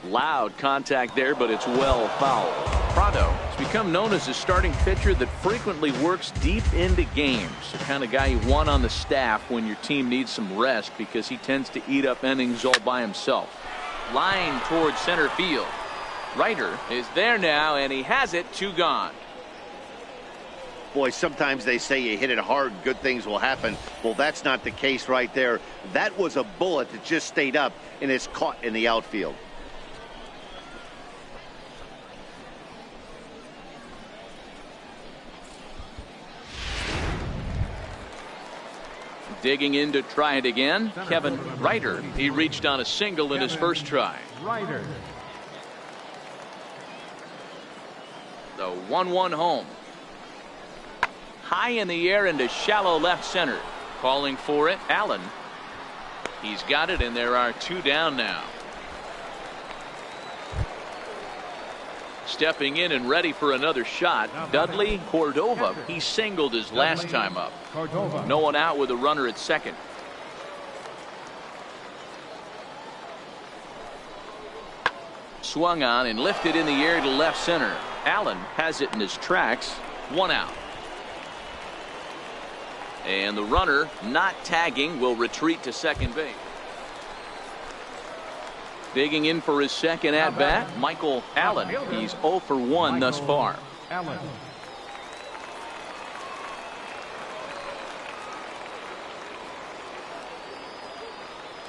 Loud contact there, but it's well fouled. Prado has become known as a starting pitcher that frequently works deep into games. The kind of guy you want on the staff when your team needs some rest, because he tends to eat up innings all by himself. Line towards center field. Ryder is there now, and he has it. 2 gone. Boy, sometimes they say you hit it hard, good things will happen. Well, that's not the case right there. That was a bullet that just stayed up and is caught in the outfield. Digging in to try it again, Kevin Ryder. He reached on a single in his first try. Ryder. The 1-1 home. High in the air into shallow left center. Calling for it, Allen. He's got it, and there are 2 down now. Stepping in and ready for another shot, Dudley Cordova. He singled his last time up. No one out with a runner at second. Swung on and lifted in the air to left center. Allen has it in his tracks. 1 out. And the runner, not tagging, will retreat to second base. Digging in for his second at bat, Michael Allen. He's 0 for 1 thus far. Allen.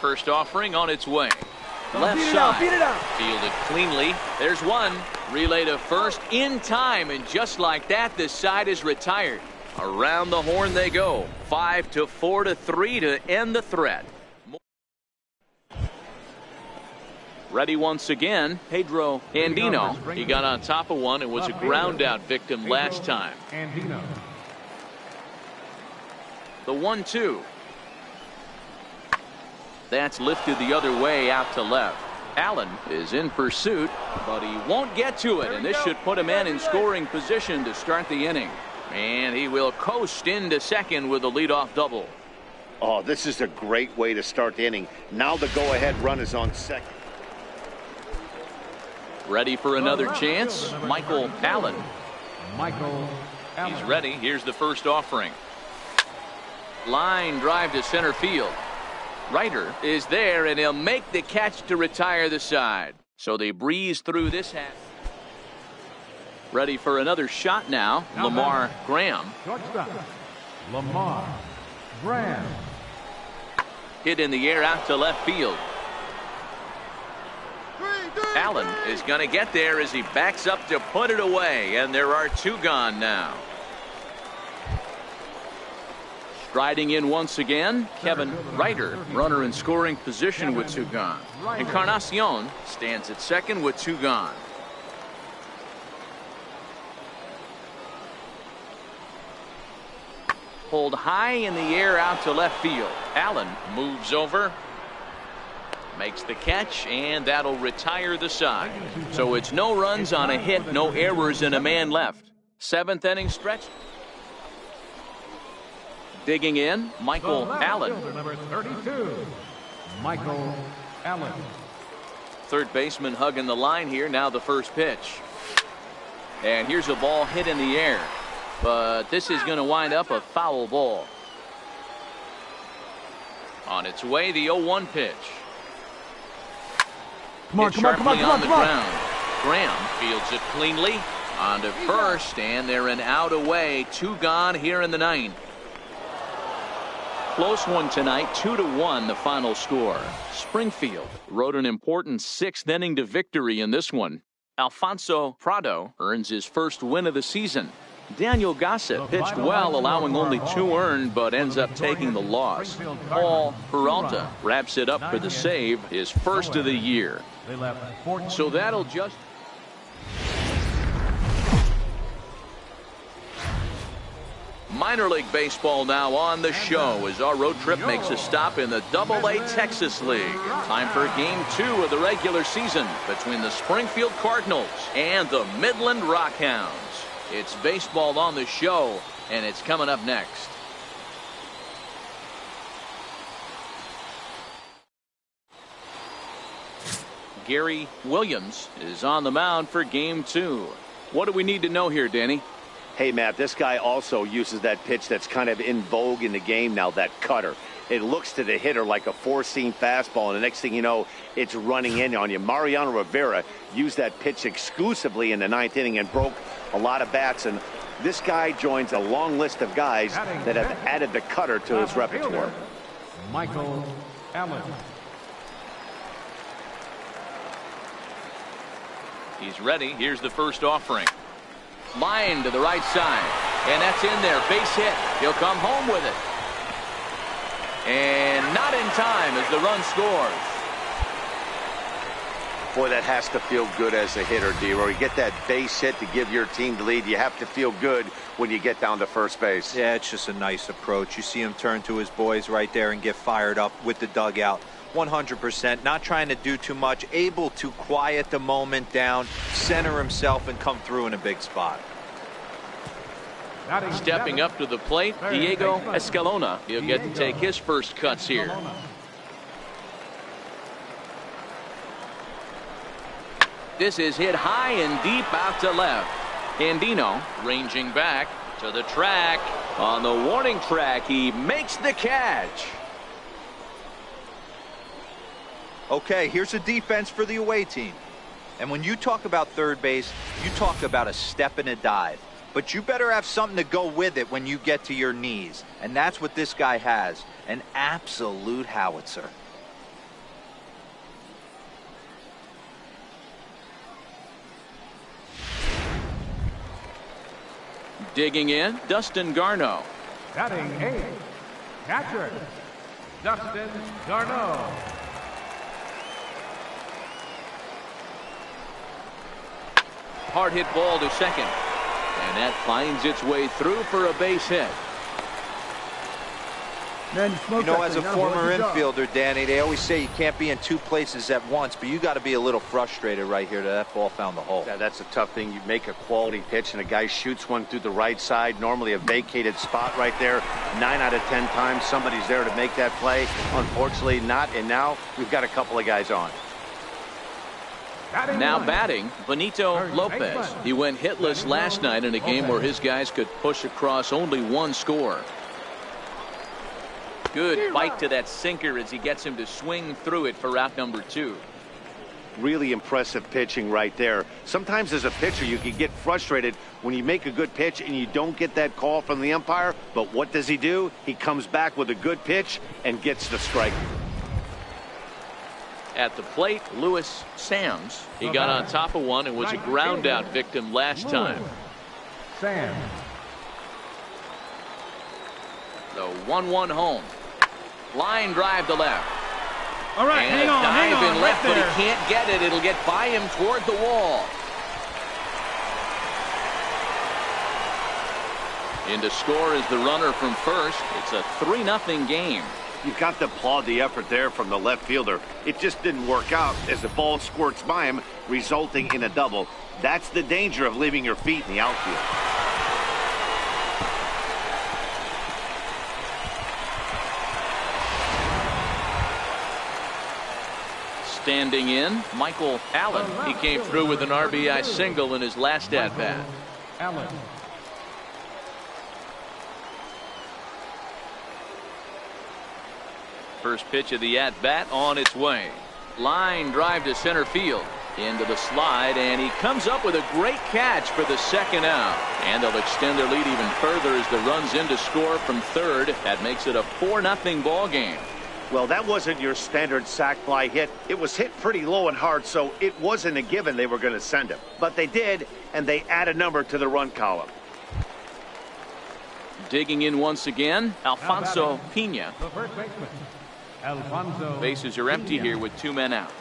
First offering on its way. Left side. Fielded cleanly. There's one. Relay to first in time, and just like that, the side is retired. Around the horn they go. 5-4-3 to end the threat. Ready once again, Pedro Andino. He got on top of one and was a ground out victim last time. The 1-2. That's lifted the other way out to left. Allen is in pursuit, but he won't get to it, and this should put a man in scoring position to start the inning. And he will coast into second with a leadoff double. Oh, this is a great way to start the inning. Now the go-ahead run is on second. Ready for another chance, Michael Allen. Michael Allen. He's ready. Here's the first offering. Line drive to center field. Ryder is there, and he'll make the catch to retire the side. So they breeze through this half. Ready for another shot now, Lamar Graham. Lamar Graham. Hit in the air out to left field. Allen is going to get there as he backs up to put it away, and there are 2 gone now. Striding in once again, Kevin Ryder, runner in scoring position with 2 gone. Encarnacion stands at second with 2 gone. Pulled high in the air out to left field. Allen moves over, makes the catch, and that'll retire the side. So it's no runs on a hit, no errors, and a man left. 7th inning stretch. Digging in, Michael Allen. Number 32, Michael Allen. Third baseman hugging the line here. Now the first pitch. And here's a ball hit in the air. But this is going to wind up a foul ball. On its way, the 0-1 pitch. Come on. Graham fields it cleanly. On to first, and they're an out away. 2 gone here in the 9th. Close one tonight, 2-1 the final score. Springfield rode an important 6th inning to victory in this one. Alfonso Prado earns his first win of the season. Daniel Gossett pitched well, allowing only 2 earned, but ends up taking the loss. Paul Peralta wraps it up for the save, his first of the year. So that'll just... Minor League Baseball now on the show as our road trip makes a stop in the Double-A Texas League. Time for Game 2 of the regular season between the Springfield Cardinals and the Midland Rockhounds. It's baseball on the show, and it's coming up next. Gary Williams is on the mound for game 2. What do we need to know here, Danny? Hey, Matt, this guy also uses that pitch that's kind of in vogue in the game now, that cutter. It looks to the hitter like a four-seam fastball, and the next thing you know, it's running in on you. Mariano Rivera used that pitch exclusively in the 9th inning and broke a lot of bats, and this guy joins a long list of guys that have added the cutter to his repertoire. Michael Allen. He's ready. Here's the first offering. Line to the right side. And that's in there. Base hit. He'll come home with it. And not in time as the run scores. Boy, that has to feel good as a hitter, D-Roy. You get that base hit to give your team the lead. You have to feel good when you get down to first base. Yeah, it's just a nice approach. You see him turn to his boys right there and get fired up with the dugout. 100%, not trying to do too much, able to quiet the moment down, center himself, and come through in a big spot. Stepping up to the plate, Diego Escalona. He'll get to take his first cuts here. This is hit high and deep out to left. Andino ranging back to the track. On the warning track, he makes the catch. Okay, here's a defense for the away team. And when you talk about third base, you talk about a step and a dive. But you better have something to go with it when you get to your knees. And that's what this guy has, an absolute howitzer. Digging in, Dustin Garneau. Batting 8th, catcher, Dustin Garneau. Hard hit ball to second. And that finds its way through for a base hit. You know, as a former infielder, Danny, they always say you can't be in two places at once, but you got to be a little frustrated right here that ball found the hole. Yeah, that's a tough thing. You make a quality pitch and a guy shoots one through the right side, normally a vacated spot right there. 9 out of 10 times somebody's there to make that play. Unfortunately not, and now we've got a couple of guys on. Now batting, Benito Lopez. He went hitless last night in a game where his guys could push across only one score. Good bite to that sinker as he gets him to swing through it for out number 2. Really impressive pitching right there. Sometimes as a pitcher you can get frustrated when you make a good pitch and you don't get that call from the umpire. But what does he do? He comes back with a good pitch and gets the strike. At the plate, Lewis Sams. He got on top of one and was a ground out victim last time. Sam. The 1-1 home. Line drive to left. All right, and hang on, dive in left, right but he can't get it. It'll get by him toward the wall. In to score is the runner from first. It's a 3-0 game. You've got to applaud the effort there from the left fielder. It just didn't work out as the ball squirts by him, resulting in a double. That's the danger of leaving your feet in the outfield. Standing in, Michael Allen. He came through with an RBI single in his last at-bat. Allen. First pitch of the at-bat on its way. Line drive to center field. Into the slide, and he comes up with a great catch for the second out. And they'll extend their lead even further as the run's in to score from third. That makes it a 4-0 ball game. Well, that wasn't your standard sac fly hit. It was hit pretty low and hard, so it wasn't a given they were going to send him. But they did, and they add a number to the run column. Digging in once again, Alfonso Pena. The first baseman, Alfonso. Bases are empty here with 2 men out.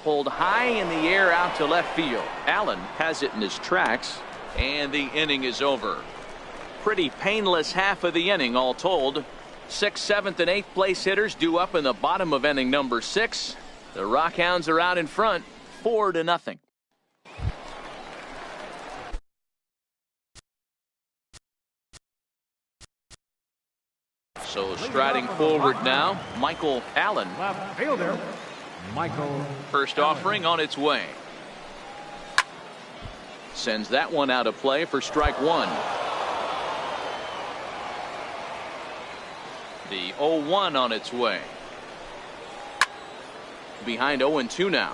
Pulled high in the air out to left field. Allen has it in his tracks, and the inning is over. Pretty painless half of the inning all told. 6th, 7th, and 8th place hitters due up in the bottom of inning number 6. The Rockhounds are out in front, 4-0. So striding forward now, Michael Allen. Left fielder, Michael. First offering on its way. Sends that one out of play for strike one. The 0-1 on its way. Behind 0-2 now.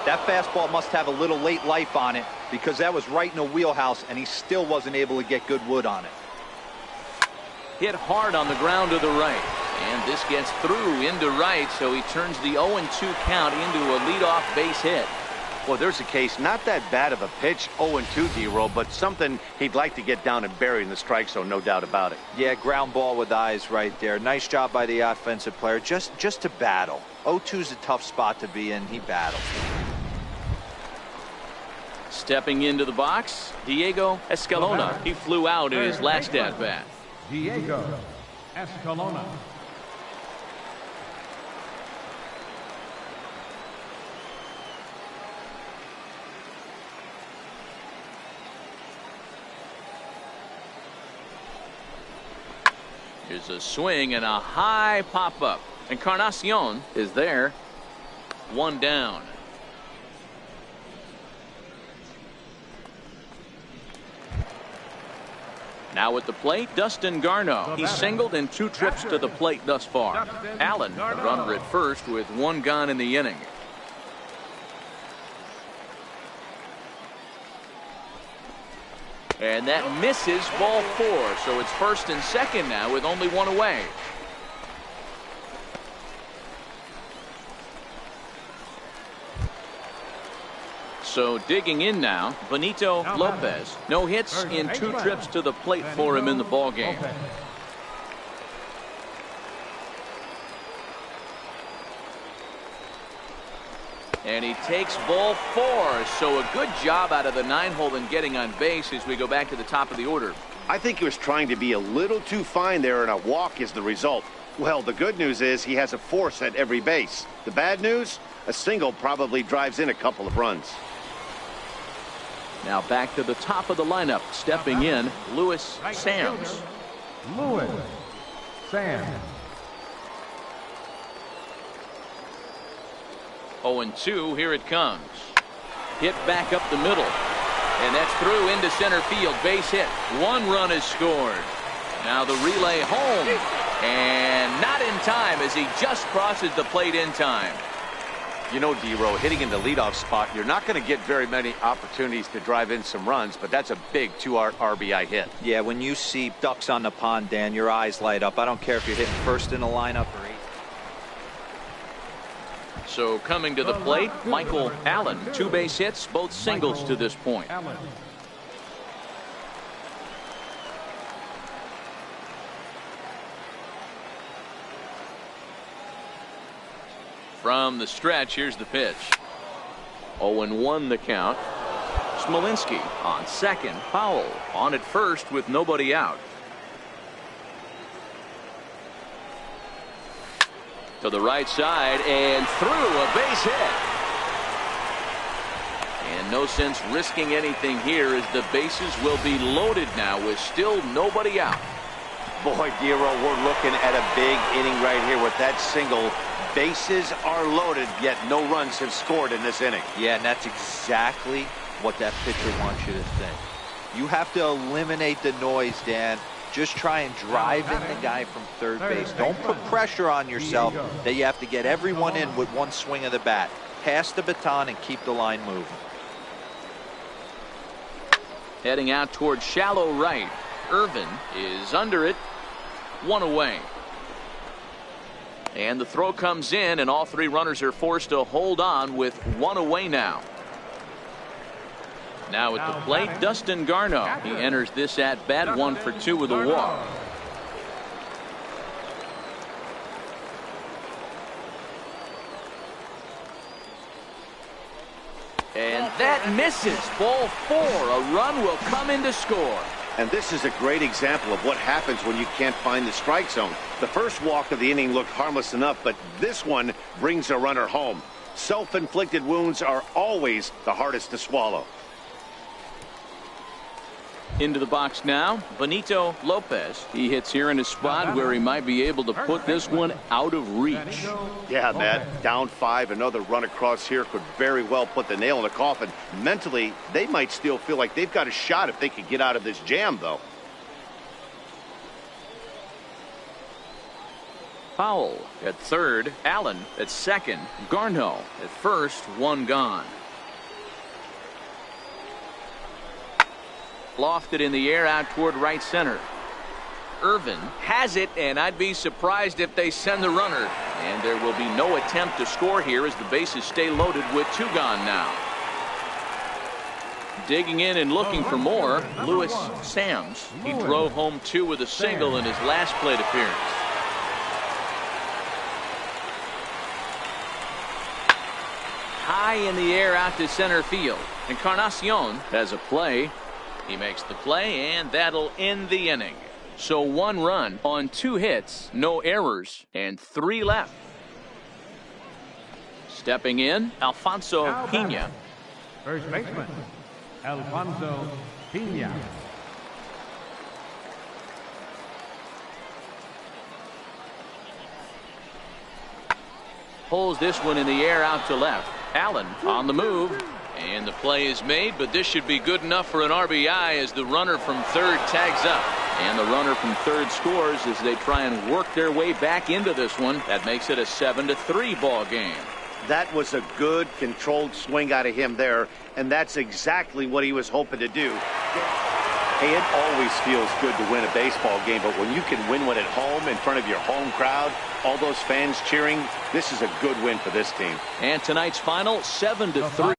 That fastball must have a little late life on it because that was right in the wheelhouse and he still wasn't able to get good wood on it. Hit hard on the ground to the right. And this gets through into right, so he turns the 0-2 count into a leadoff base hit. Well, there's a case, not that bad of a pitch, 0-2, D-Roll, but something he'd like to get down and bury in the strike zone, no doubt about it. Yeah, ground ball with eyes right there. Nice job by the offensive player just to battle. 0-2's a tough spot to be in. He battled. Stepping into the box, Diego Escalona. He flew out in his last at-bat. Diego Escalona. Here's a swing and a high pop-up. Encarnacion is there. One down. Now at the plate, Dustin Garneau. He's singled in 2 trips to the plate thus far. Allen, the runner at first with 1 gone in the inning. And that misses, ball 4. So it's first and second now with only 1 away. So digging in now, Benito Lopez. No hits in 2 trips to the plate for him in the ballgame. And he takes ball 4. So a good job out of the 9-hole in getting on base as we go back to the top of the order. I think he was trying to be a little too fine there, and a walk is the result. Well, the good news is he has a force at every base. The bad news? A single probably drives in a couple of runs. Now back to the top of the lineup. Stepping in, Louis Sams. Louis Sams. 0-2, here it comes. Hit back up the middle. And that's through into center field. Base hit. 1 run is scored. Now the relay home. And not in time as he just crosses the plate in time. You know, D-Row, hitting in the leadoff spot, you're not going to get very many opportunities to drive in some runs, but that's a big 2 RBI hit. Yeah, when you see ducks on the pond, Dan, your eyes light up. I don't care if you're hitting first in the lineup or 8th. So coming to the plate, Michael Allen. 2 base hits, both singles to this point. Allen. From the stretch, here's the pitch. 0-1 the count. Smolinski on second. Powell on at first with nobody out. To the right side and through, a base hit. And no sense risking anything here as the bases will be loaded now with still nobody out. Boy, D-Row, we're looking at a big inning right here with that single. Bases are loaded, yet no runs have scored in this inning. Yeah, and that's exactly what that pitcher wants you to think. You have to eliminate the noise, Dan. Just try and drive in the guy from third base. Don't put pressure on yourself that you have to get everyone in with 1 swing of the bat. Pass the baton and keep the line moving. Heading out towards shallow right. Irvin is under it. 1 away. And the throw comes in, and all 3 runners are forced to hold on with 1 away now. Now at the plate, Dustin Garneau. He enters this at bat 1 for 2 with a walk. And that misses. Ball 4. A run will come in to score. And this is a great example of what happens when you can't find the strike zone. The first walk of the inning looked harmless enough, but this one brings a runner home. Self-inflicted wounds are always the hardest to swallow. Into the box now, Benito Lopez. He hits here in a spot where he might be able to put this one out of reach. Yeah, Matt, down 5, another run across here could very well put the nail in the coffin. Mentally, they might still feel like they've got a shot if they could get out of this jam, though. Powell at third, Allen at second, Garneau at first, one gone. Lofted in the air out toward right center. Irvin has it, and I'd be surprised if they send the runner. And there will be no attempt to score here as the bases stay loaded with 2 gone now. Digging in and looking for more, Louis Sams. He drove home 2 with a single in his last plate appearance. High in the air out to center field. Encarnacion has a play. He makes the play, and that'll end the inning. So 1 run on 2 hits, no errors, and 3 left. Stepping in, Alfonso Pena. First baseman, Alfonso Pena. Pulls this one in the air out to left. Allen on the move. And the play is made, but this should be good enough for an RBI as the runner from third tags up. And the runner from third scores as they try and work their way back into this one. That makes it a 7-3 ball game. That was a good, controlled swing out of him there, and that's exactly what he was hoping to do. Hey, it always feels good to win a baseball game, but when you can win one at home in front of your home crowd, all those fans cheering, this is a good win for this team. And tonight's final, 7-3.